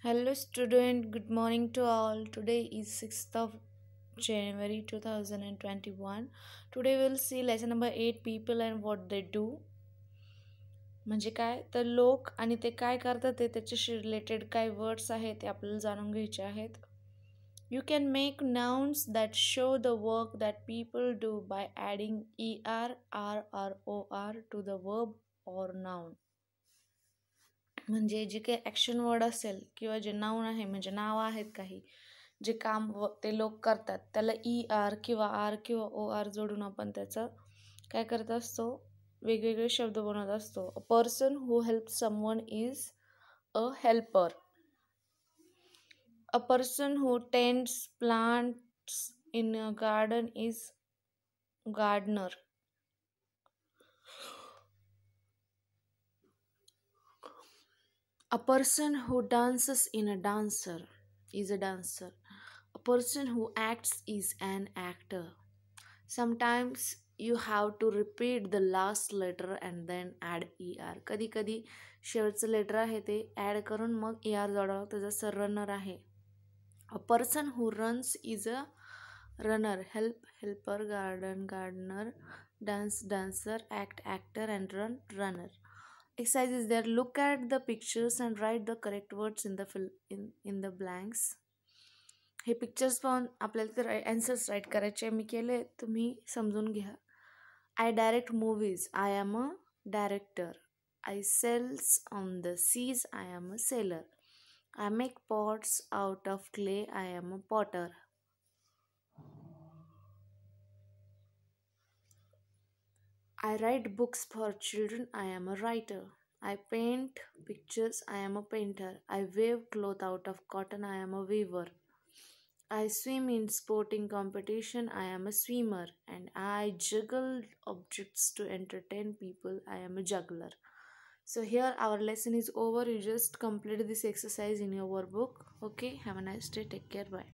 Hello student, good morning to all. Today is 6th of January 2021. Today we'll see lesson number 8 people and what they do. म्हणजे काय तर लोक आणि ते काय करतात ते त्याच्याशी रिलेटेड काय वर्ड्स आहेत ते आपल्याला जाणून घ्यायचे आहेत. You can make nouns that show the work that people do by adding er, r or or to the verb or noun. म्हणजे जे काही ॲक्शन वर्ड असेल किंवा जे नाऊन आहे म्हणजे नाव आहेत काही जे काम ते लोक करतात त्याला आर किंवा आर किंवा ओ आर जोडून आपण त्याचं काय करत असतो वेगवेगळे शब्द बनवत असतो. A person who help someone is a helper. A person who tends plants in a garden is gardener. A person who dances in a dancer is a dancer. A person who acts is an actor. Sometimes you have to repeat the last letter and then add er. कधी कधी शेवटचं letter आहे ते add करून मग er जोडावं लागतं. जसं runner आहे. A person who runs is a runner. Help, helper, garden, gardener, dance, dancer, act, actor, and run, runner. Exercise is there. Look at the pictures and write the correct words in the in the blanks. हे pictures पाहून आपल्याला तर answers right करायचे मी केले तुम्ही समजून घ्या. I direct movies. I am a director. I sails on the seas. I am a sailor. I make pots out of clay. I am a potter. I write books for children. I am a writer. I paint pictures. I am a painter. I weave cloth out of cotton. I am a weaver. I swim in sporting competition. I am a swimmer. And I juggle objects to entertain people. I am a juggler. So here our lesson is over. You just complete this exercise in your workbook. Okay, have a nice day. Take care. Bye.